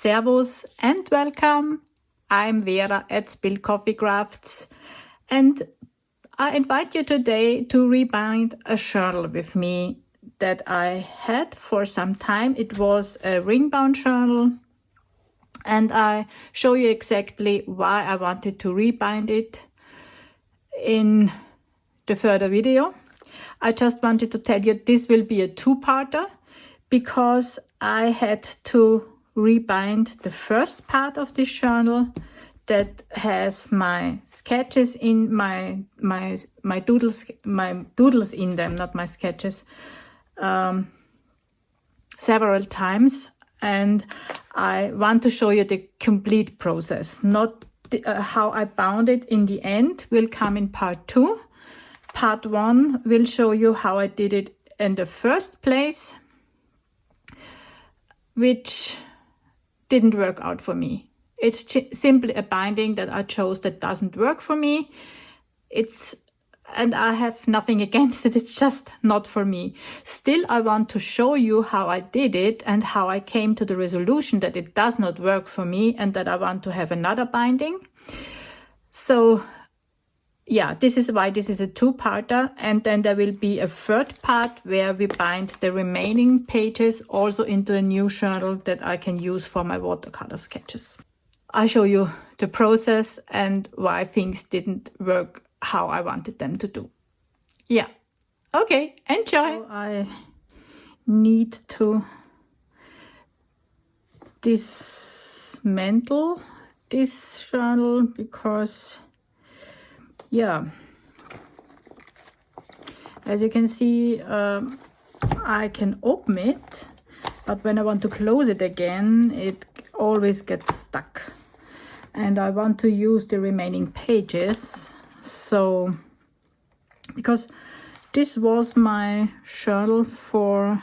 Servus and welcome. I'm Vera at Spill Coffee Crafts, and I invite you today to rebind a journal with me that I had for some time. It was a ring-bound journal, and I show you exactly why I wanted to rebind it in the further video. I just wanted to tell you this will be a two-parter because I had to rebind the first part of this journal that has my sketches in my doodles in them, not my sketches, several times, and I want to show you the complete process. Not how I bound it in the end will come in part 2. Part 1 will show you how I did it in the first place, which didn't work out for me. It's simply a binding that I chose that doesn't work for me. And I have nothing against it, it's just not for me. Still, I want to show you how I did it and how I came to the resolution that it does not work for me and that I want to have another binding. So yeah, this is why this is a two-parter, and then there will be a third part where we bind the remaining pages also into a new journal that I can use for my watercolor sketches. I show you the process and why things didn't work how I wanted them to do. Yeah, okay, enjoy. So I need to dismantle this journal because yeah, as you can see, I can open it, but when I want to close it again, it always gets stuck. And I want to use the remaining pages. So, because this was my journal for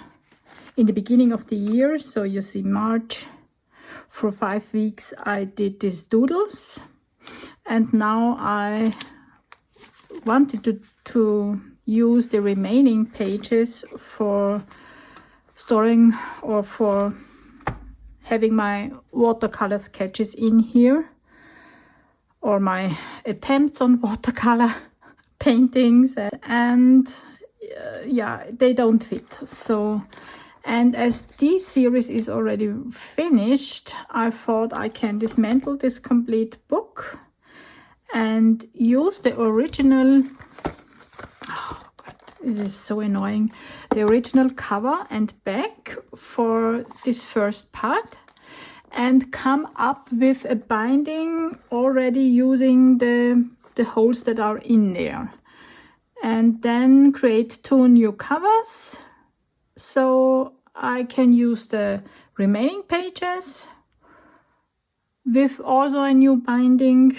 in the beginning of the year, so you see March, for 5 weeks I did these doodles, and now I wanted to use the remaining pages for storing or for having my watercolor sketches in here, or my attempts on watercolor paintings, and yeah, they don't fit. So, and as this series is already finished, I thought I can dismantle this complete book and use the original, oh God, it is so annoying, the original cover and back for this first part, and come up with a binding already using the holes that are in there, and then create 2 new covers so I can use the remaining pages with also a new binding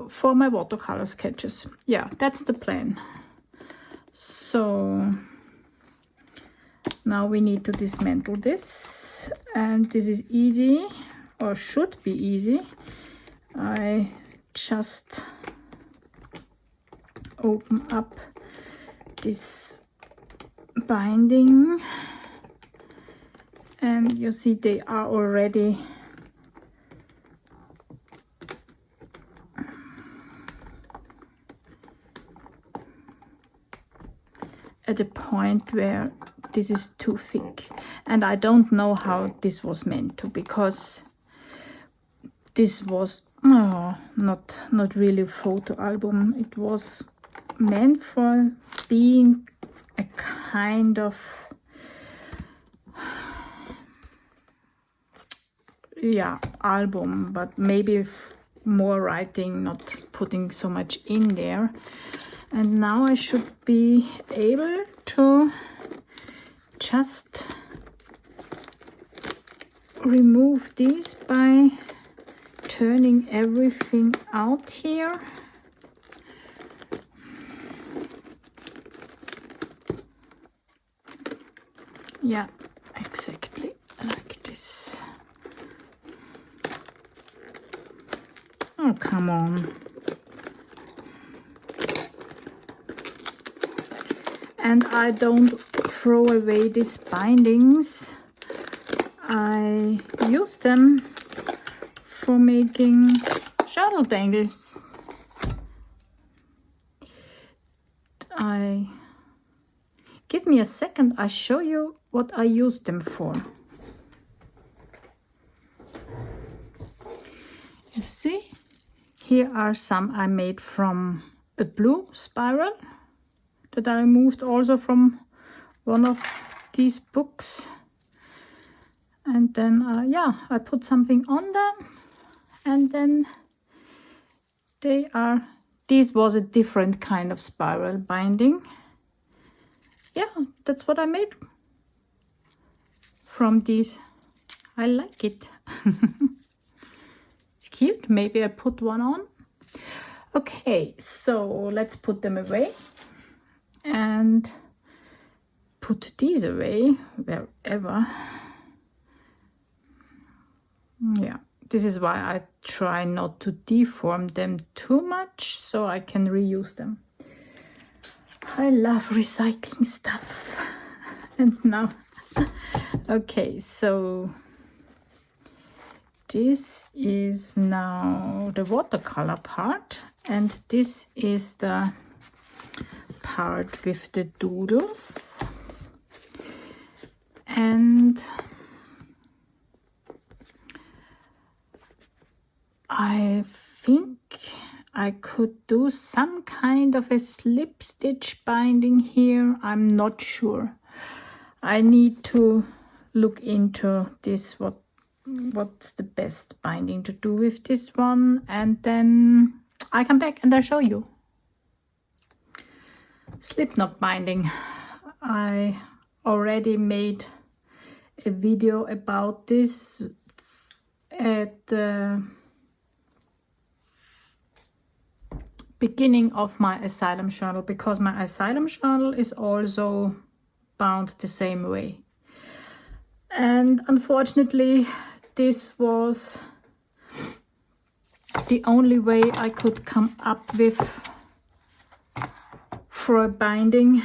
for my watercolor sketches. Yeah, that's the plan. So now we need to dismantle this, and this is easy, or should be easy. I just open up this binding, and you see they are already at a point where this is too thick, and I don't know how this was meant to, because this was not really a photo album. It was meant for being a kind of, yeah, album, but maybe more writing, not putting so much in there. And now I should be able to just remove these by turning everything out here. Yeah, exactly like this. Oh, come on. And I don't throw away these bindings. I use them for making journal bangles. Give me a second, I show you what I use them for. You see, here are some I made from a blue spiral that I removed also from one of these books. And then, yeah, I put something on them, and then this was a different kind of spiral binding. Yeah, that's what I made from these. I like it. It's cute. Maybe I put one on. Okay, so let's put them away and put these away wherever. Yeah, this is why I try not to deform them too much so I can reuse them. I love recycling stuff. And now, okay, so this is now the watercolor part, and this is the part with the doodles. And I think I could do some kind of a slip stitch binding here. I'm not sure. I need to look into this, what's the best binding to do with this one, and then I come back and I'll show you. Slip knot binding. I already made a video about this at the beginning of my asylum journal, because my asylum journal is also bound the same way. And unfortunately, this was the only way I could come up with for a binding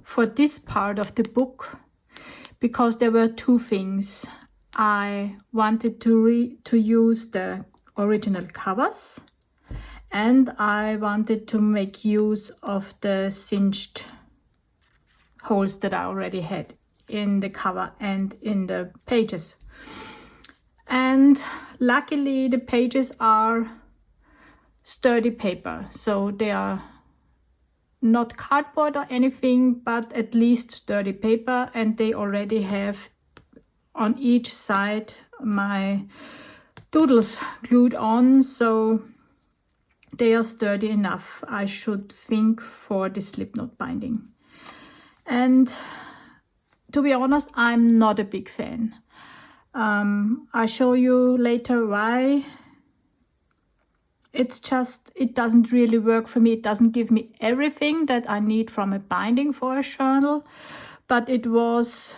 for this part of the book, because there were two things. I wanted to use the original covers, and I wanted to make use of the cinched holes that I already had in the cover and in the pages. And luckily the pages are sturdy paper, so they are not cardboard or anything, but at least sturdy paper, and they already have on each side my doodles glued on, so they are sturdy enough, I should think, for the slip knot binding. And to be honest, I'm not a big fan. I'll show you later why. It's just, it doesn't really work for me. It doesn't give me everything that I need from a binding for a journal, but it was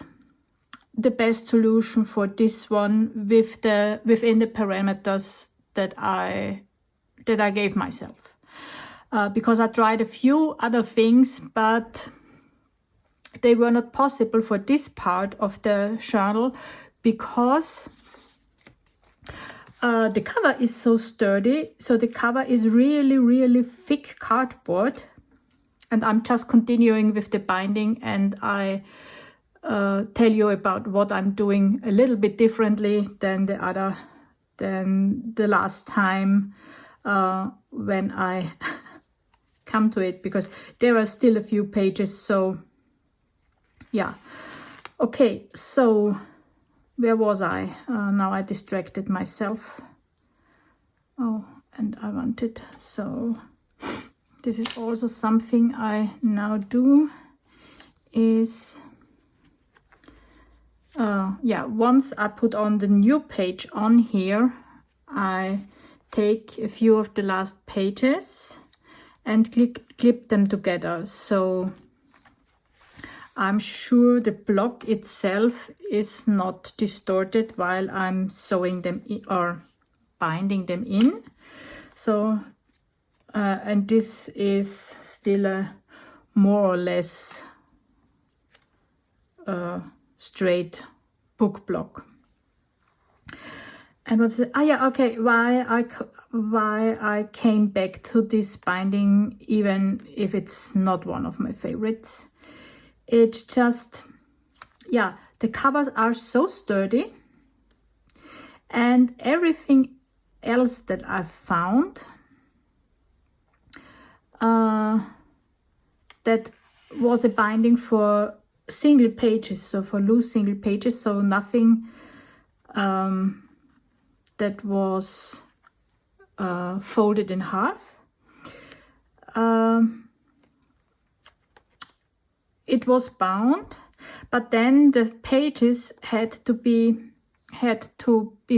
the best solution for this one within the parameters that I gave myself. Because I tried a few other things, but they were not possible for this part of the journal, because the cover is so sturdy. So the cover is really, really thick cardboard, and I'm just continuing with the binding, and I tell you about what I'm doing a little bit differently than the last time when I come to it, because there are still a few pages. So yeah, okay, so where was I? Now I distracted myself. Oh, and I wanted, so this is also something I now do is, yeah, once I put on the new page on here, I take a few of the last pages and clip them together. So I'm sure the block itself is not distorted while I'm sewing them in, or binding them in. So, and this is still a more or less straight book block. And what's it? Yeah, okay. Why I came back to this binding, even if it's not one of my favorites. It's just, yeah, the covers are so sturdy, and everything else that I've found that was a binding for single pages, so for loose single pages, so nothing that was folded in half. It was bound, but then the pages had to be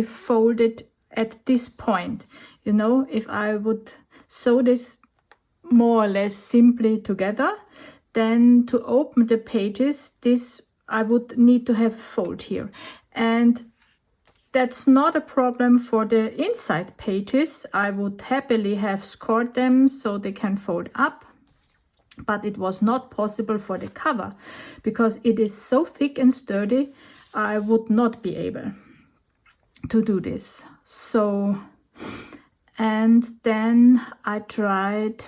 folded at this point. You know, if I would sew this more or less simply together, then to open the pages, this I would need to have a fold here. And that's not a problem for the inside pages. I would happily have scored them so they can fold up. But it was not possible for the cover because it is so thick and sturdy. I would not be able to do this. So, and then I tried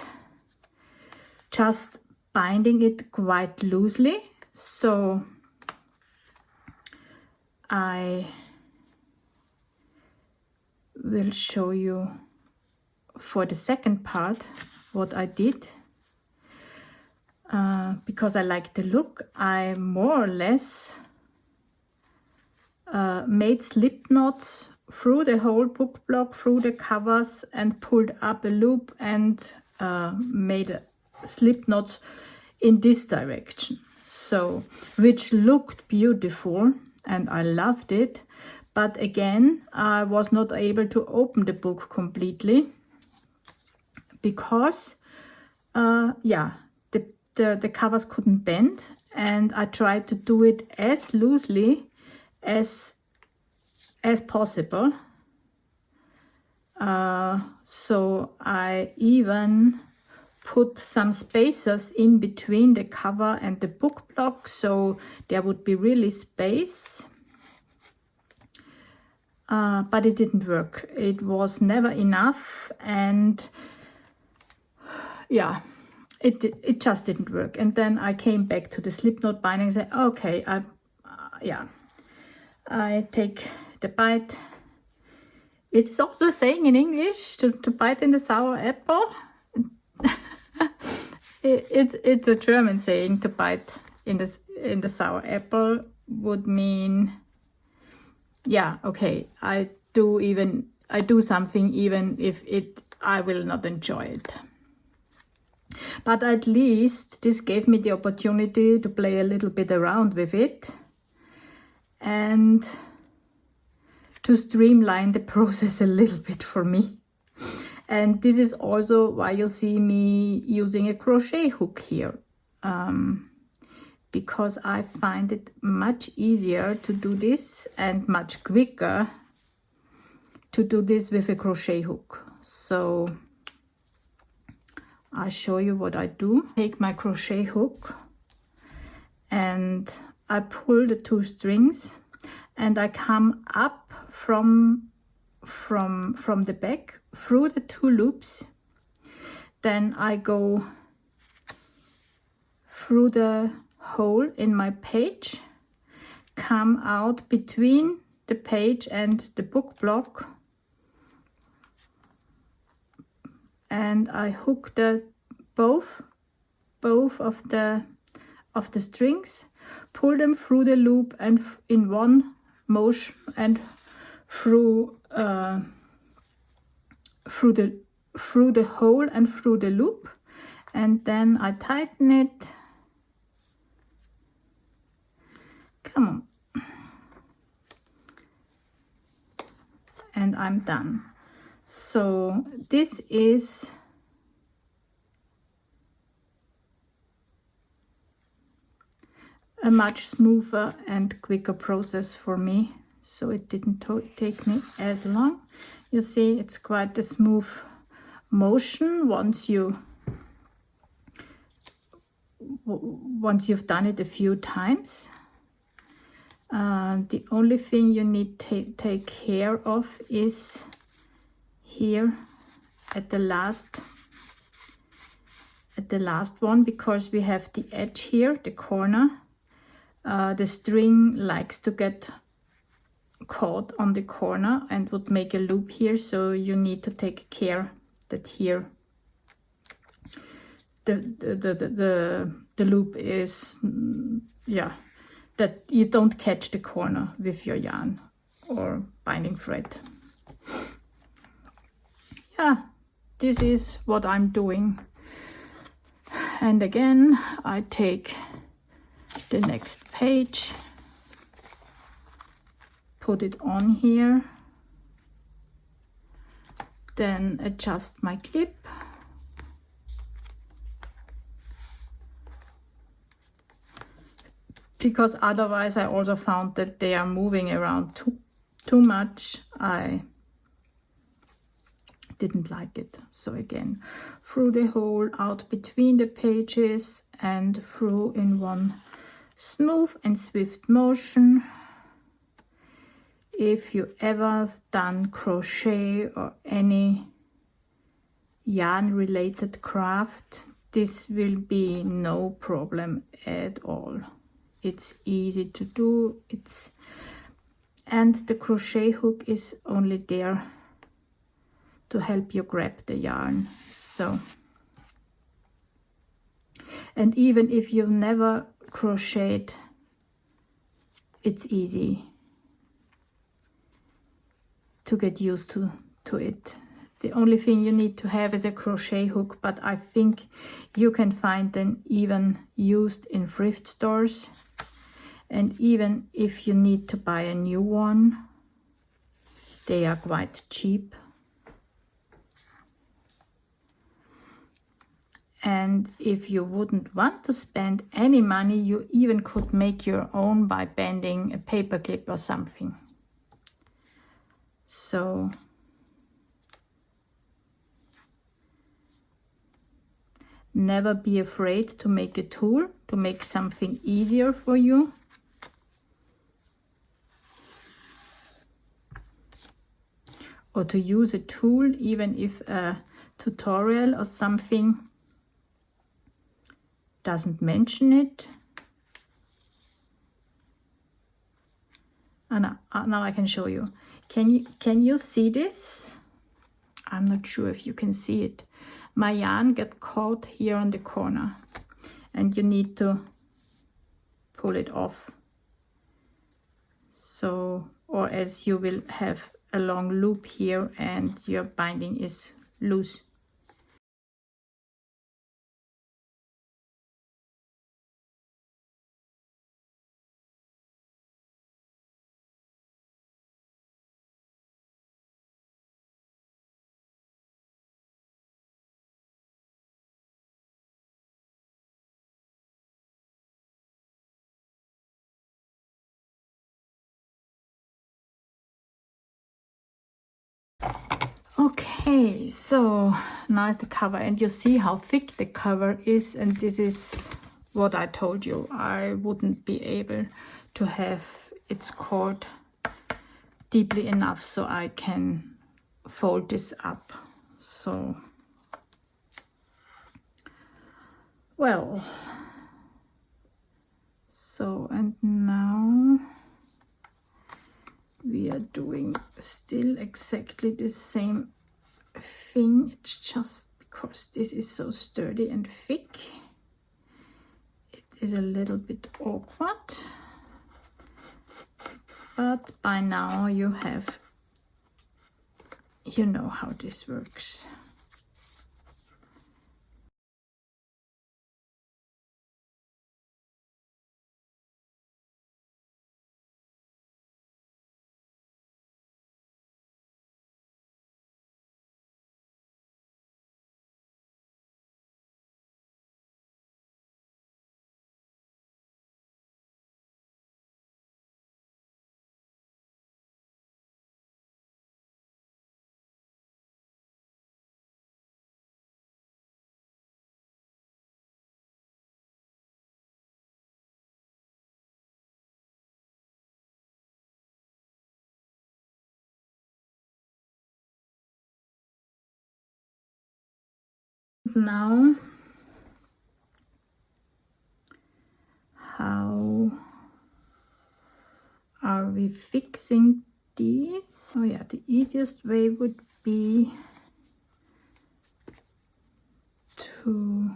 just binding it quite loosely. So I will show you for the second part what I did. Because I like the look, I more or less made slip knots through the whole book block, through the covers, and pulled up a loop and made slip knots in this direction. So, which looked beautiful and I loved it. But again, I was not able to open the book completely because, the covers couldn't bend, and I tried to do it as loosely as possible. So I even put some spacers in between the cover and the book block, so there would be really space. But it didn't work. It was never enough, and yeah, it just didn't work. And then I came back to the slip knot binding and said, okay, I take the bite. Is this also saying in English to bite in the sour apple? It's a German saying. To bite in the sour apple would mean, yeah, okay, I do something even if I will not enjoy it. But at least this gave me the opportunity to play a little bit around with it and to streamline the process a little bit for me. And this is also why you see me using a crochet hook here. Because I find it much easier to do this and much quicker to do this with a crochet hook. So I'll show you what I do. Take my crochet hook and I pull the 2 strings and I come up from the back through the 2 loops. Then I go through the hole in my page, come out between the page and the book block, and I hook both of the strings, pull them through the loop and in one motion and through the hole and through the loop, and then I tighten it. Come on. And I'm done. So this is a much smoother and quicker process for me. So it didn't take me as long. You see, it's quite a smooth motion once you've done it a few times. The only thing you need to take care of is here at the last one, because we have the edge here, the corner. The string likes to get caught on the corner and would make a loop here, so you need to take care that here the loop is, yeah, that you don't catch the corner with your yarn or binding thread. Yeah, this is what I'm doing. And again, I take the next page, put it on here, then adjust my clip, because otherwise I also found that they are moving around too much. I didn't like it. So again, through the hole, out between the pages, and through in one smooth and swift motion. If you ever done crochet or any yarn related craft, this will be no problem at all. It's easy to do. And the crochet hook is only there to help you grab the yarn. So, and even if you've never crocheted, it's easy to get used to it. The only thing you need to have is a crochet hook, but I think you can find them even used in thrift stores. And even if you need to buy a new one, they are quite cheap. And if you wouldn't want to spend any money, you even could make your own by bending a paper clip or something. So never be afraid to make a tool, to make something easier for you. Or to use a tool, even if a tutorial or something doesn't mention it. And now I can show you. Can you see this? I'm not sure if you can see it. My yarn get caught here on the corner, and you need to pull it off. So, or else you will have a long loop here and your binding is loose. Okay, so now is the cover, and you see how thick the cover is, and this is what I told you. I wouldn't be able to have its cord deeply enough so I can fold this up. So, well, so, and now we are doing still exactly the same thing. It's just because this is so sturdy and thick, it is a little bit awkward, but by now you know how this works. Now, how are we fixing these? Oh yeah, the easiest way would be to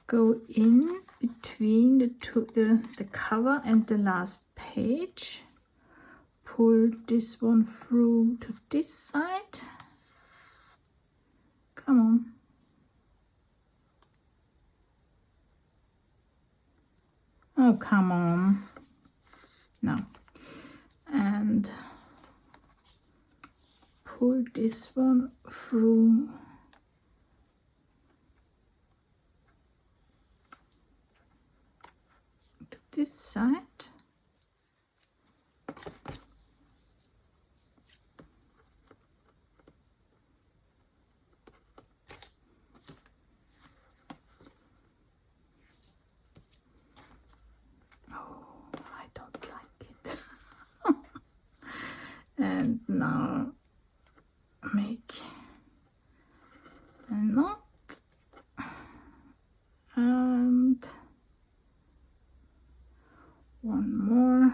go in between the cover and the last page. Pull this one through to this side. Come on. Oh, come on. No. And pull this one through to this side. And now make a knot and one more,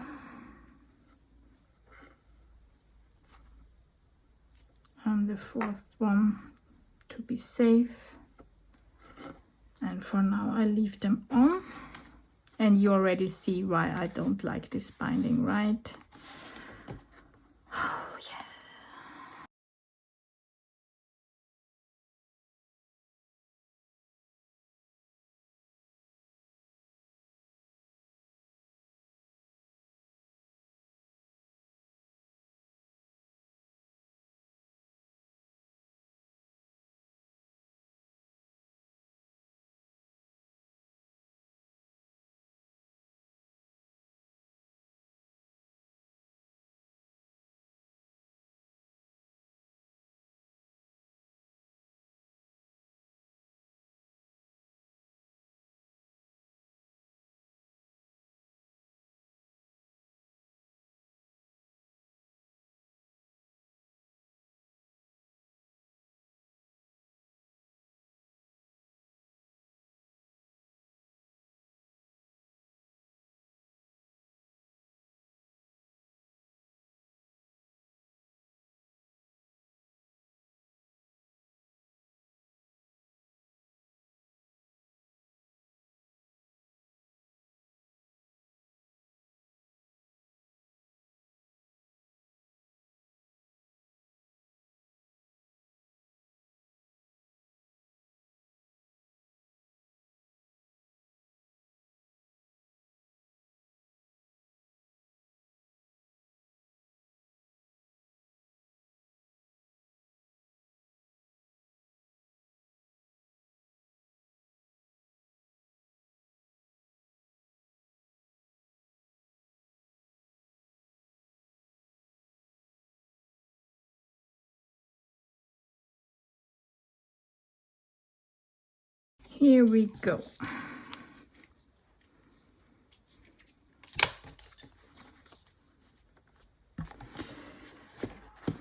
and the fourth one to be safe. And for now I leave them on, and you already see why I don't like this binding, right? Oh yeah. Here we go.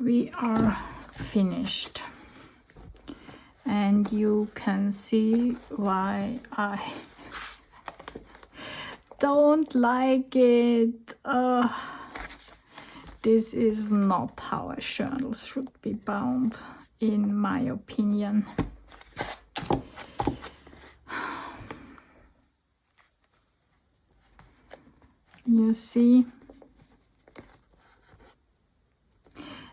We are finished, and you can see why I don't like it. This is not how a journal should be bound, in my opinion. You see?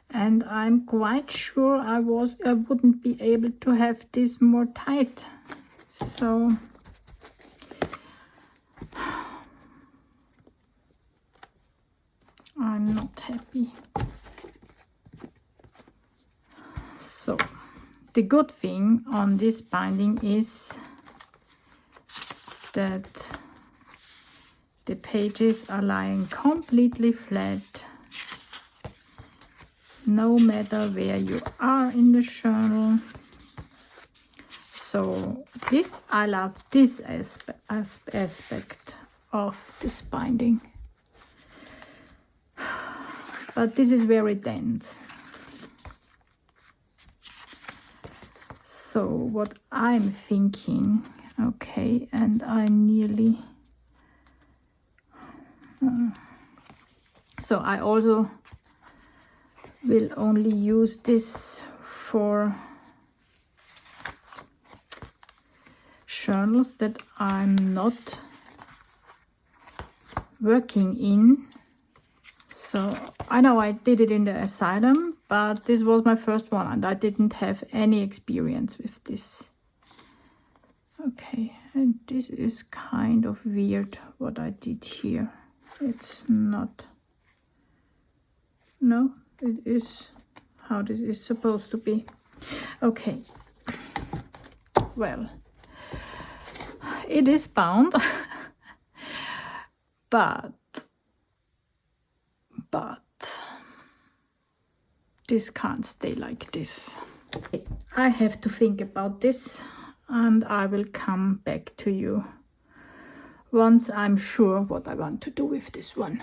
And I'm quite sure I wouldn't be able to have this more tight. So I'm not happy. So the good thing on this binding is that the pages are lying completely flat, no matter where you are in the journal. So this, I love this aspect of this binding. But this is very dense. So what I'm thinking, okay, and I nearly, so I also will only use this for journals that I'm not working in. So I know I did it in the asylum, but this was my first one and I didn't have any experience with this. Okay, and this is kind of weird what I did here. It's not, no, it is how this is supposed to be. Okay, well, it is bound, but this can't stay like this. I have to think about this and I will come back to you once I'm sure what I want to do with this one.